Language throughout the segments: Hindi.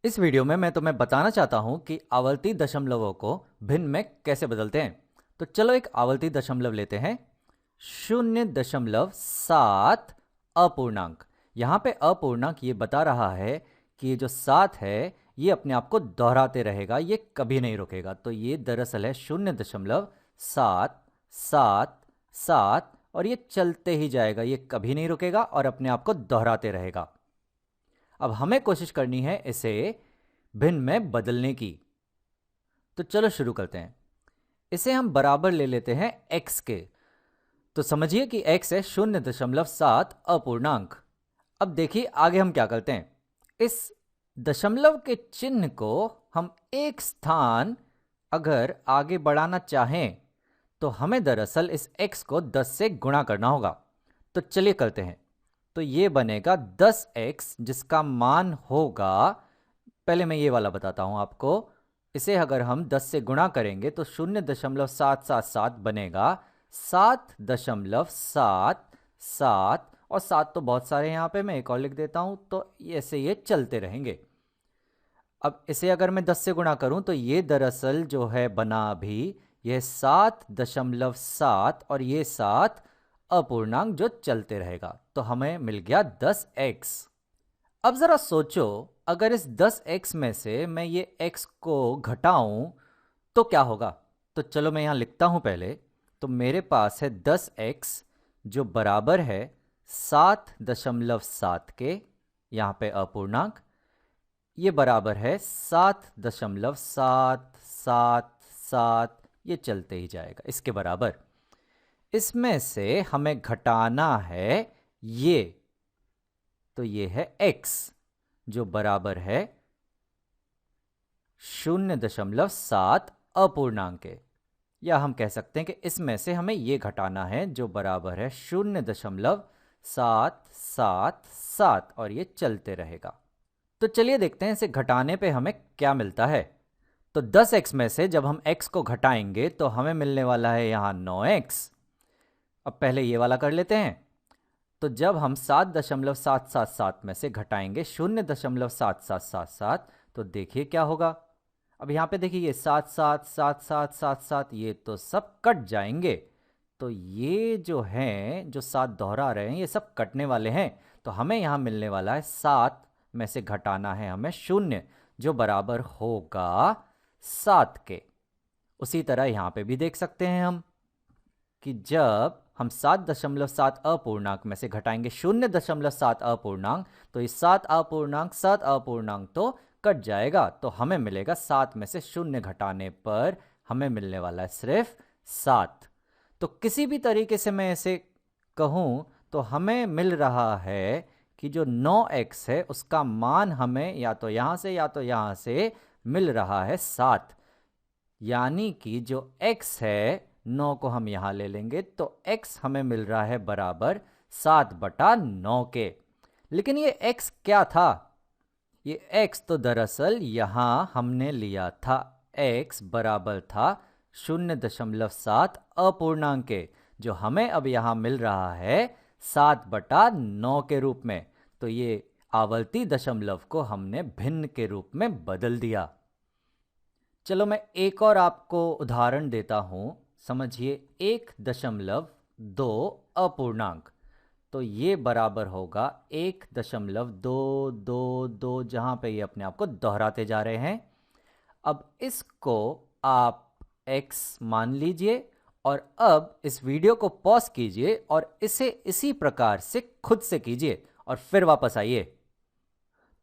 इस वीडियो में मैं तुम्हें बताना चाहता हूं कि आवर्ती दशमलवों को भिन्न में कैसे बदलते हैं। तो चलो एक आवर्ती दशमलव लेते हैं। 0.7 अपूर्णांक। यहाँ पे अपूर्णांक ये बता रहा है कि ये जो 7 है ये अपने आप को दोहराते रहेगा, ये कभी नहीं रुकेगा। तो ये दरअसल है 0.777 और ये चलते ही जाएगा, ये कभी नहीं रुकेगा और अपने आप को दोहराते रहेगा। अब हमें कोशिश करनी है इसे भिन्न में बदलने की। तो चलो शुरू करते हैं। इसे हम बराबर ले लेते हैं x के। तो समझिए कि x है 0.7 अपूर्णांक। अब देखिए आगे हम क्या करते हैं। इस दशमलव के चिन्ह को हम एक स्थान अगर आगे बढ़ाना चाहें तो हमें दरअसल इस x को 10 से गुणा करना होगा। तो चलिए करते हैं। तो ये बनेगा 10x जिसका मान होगा, पहले मैं ये वाला बताता हूं आपको। इसे अगर हम 10 से गुणा करेंगे तो 0.777 बनेगा 7.77 और 7 तो बहुत सारे यहाँ पे, मैं एक और लिख देता हूं। तो ऐसे ये चलते रहेंगे। अब इसे अगर मैं 10 से गुणा करूं तो ये दरअसल जो है बना अभी यह 7.7 और ये 7 अपूर्णांक जो चलते रहेगा। तो हमें मिल गया 10x। अब जरा सोचो, अगर इस 10x में से मैं ये x को घटाऊं तो क्या होगा। तो चलो मैं यहां लिखता हूं पहले। तो मेरे पास है 10x जो बराबर है 7.7 के, यहां पे अपूर्णांक, ये बराबर है 7.777, ये चलते ही जाएगा इसके बराबर। इसमें से हमें घटाना है ये, तो ये है x जो बराबर है 0.7 अपूर्णांक के, या हम कह सकते हैं कि इसमें से हमें ये घटाना है जो बराबर है 0.777 और ये चलते रहेगा। तो चलिए देखते हैं इसे घटाने पे हमें क्या मिलता है। तो 10x में से जब हम x को घटाएंगे तो हमें मिलने वाला है यहाँ 9x। अब पहले ये वाला कर लेते हैं। तो जब हम 7.777 में से घटाएंगे 0.777 तो देखिए क्या होगा। अब यहाँ पे देखिए ये 7 ये तो सब कट जाएंगे। तो ये जो हैं, जो 7 दोहरा रहे हैं, ये सब कटने वाले हैं। तो हमें यहाँ मिलने वाला है 7 में से घटाना है हमें 0 जो बराबर होगा 7 के। उसी तरह यहाँ पे भी देख सकते हैं हम कि जब हम 7.7 अपूर्णांक में से घटाएंगे 0.7 अपूर्णांक तो ये 7 अपूर्णांक तो कट जाएगा। तो हमें मिलेगा 7 में से 0 घटाने पर हमें मिलने वाला है सिर्फ 7। तो किसी भी तरीके से मैं इसे कहूं तो हमें मिल रहा है कि जो 9x है उसका मान हमें या तो यहां से या तो यहां से मिल रहा है 7। यानी कि जो x है 9 को हम यहां ले लेंगे तो x हमें मिल रहा है बराबर 7/9 के। लेकिन ये x क्या था। ये x तो दरअसल यहां हमने लिया था, x बराबर था 0.7 अपूर्णांक के, जो हमें अब यहां मिल रहा है 7/9 के रूप में। तो ये आवर्ती दशमलव को हमने भिन्न के रूप में बदल दिया। चलो मैं एक और आपको उदाहरण देता हूं। समझिए 1.2 अपूर्णांक। तो ये बराबर होगा 1.222, जहां पे ये अपने आप को दोहराते जा रहे हैं। अब इसको आप x मान लीजिए और अब इस वीडियो को पॉज कीजिए और इसे इसी प्रकार से खुद से कीजिए और फिर वापस आइए।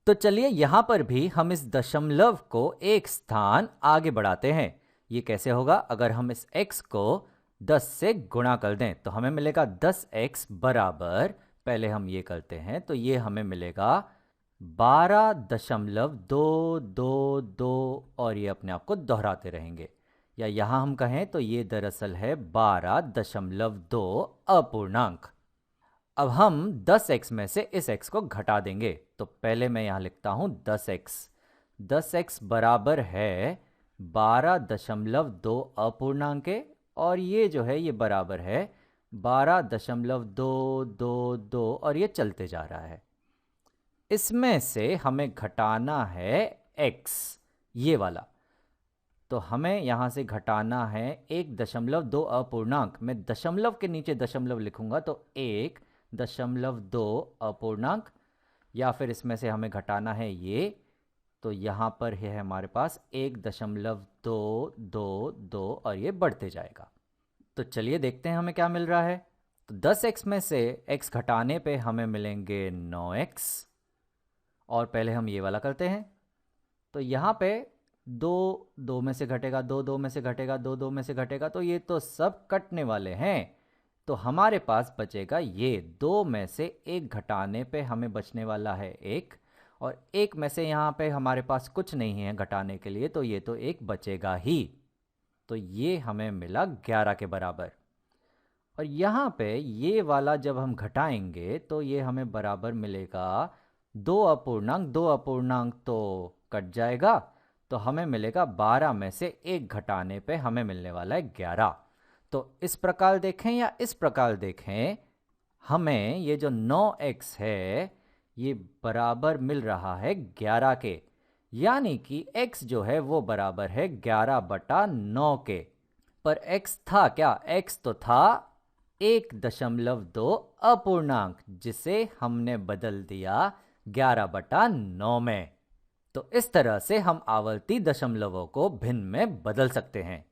तो चलिए यहां पर भी हम इस दशमलव को एक स्थान आगे बढ़ाते हैं। ये कैसे होगा। अगर हम इस x को 10 से गुणा कर दें तो हमें मिलेगा 10x बराबर, पहले हम ये करते हैं तो ये हमें मिलेगा 12.222 और ये अपने आप को दोहराते रहेंगे। या यहां हम कहें तो ये दरअसल है 12.2 अपूर्णांक। अब हम 10x में से इस x को घटा देंगे। तो पहले मैं यहां लिखता हूं 10x बराबर है 12.2 अपूर्णांक के, और ये जो है ये बराबर है 12.222 और ये चलते जा रहा है। इसमें से हमें घटाना है x, ये वाला। तो हमें यहाँ से घटाना है 1.2 अपूर्णांक। मैं दशमलव के नीचे दशमलव लिखूंगा तो 1.2 अपूर्णांक, या फिर इसमें से हमें घटाना है ये, तो यहाँ पर है हमारे पास 1.222 और ये बढ़ते जाएगा। तो चलिए देखते हैं हमें क्या मिल रहा है। तो 10x में से x घटाने पे हमें मिलेंगे 9x, और पहले हम ये वाला करते हैं। तो यहाँ पे 2 में से घटेगा, 2 में से घटेगा, 2 में से घटेगा, तो ये तो सब कटने वाले हैं। तो हमारे पास बचेगा ये 2 में से 1 घटाने पे हमें बचने वाला है 1, और 1 में से यहाँ पे हमारे पास कुछ नहीं है घटाने के लिए, तो ये तो 1 बचेगा ही। तो ये हमें मिला 11 के बराबर। और यहाँ पे ये वाला जब हम घटाएंगे तो ये हमें बराबर मिलेगा 2 अपूर्णांक। 2 अपूर्णांक तो कट जाएगा, तो हमें मिलेगा 12 में से 1 घटाने पे हमें मिलने वाला है 11। तो इस प्रकार देखें या इस प्रकार देखें, हमें ये जो 9x है ये बराबर मिल रहा है 11 के, यानी कि x जो है वो बराबर है 11/9 के। पर x था क्या? x तो था 1.2 अपूर्णांक, जिसे हमने बदल दिया 11/9 में। तो इस तरह से हम आवर्ती दशमलवों को भिन्न में बदल सकते हैं।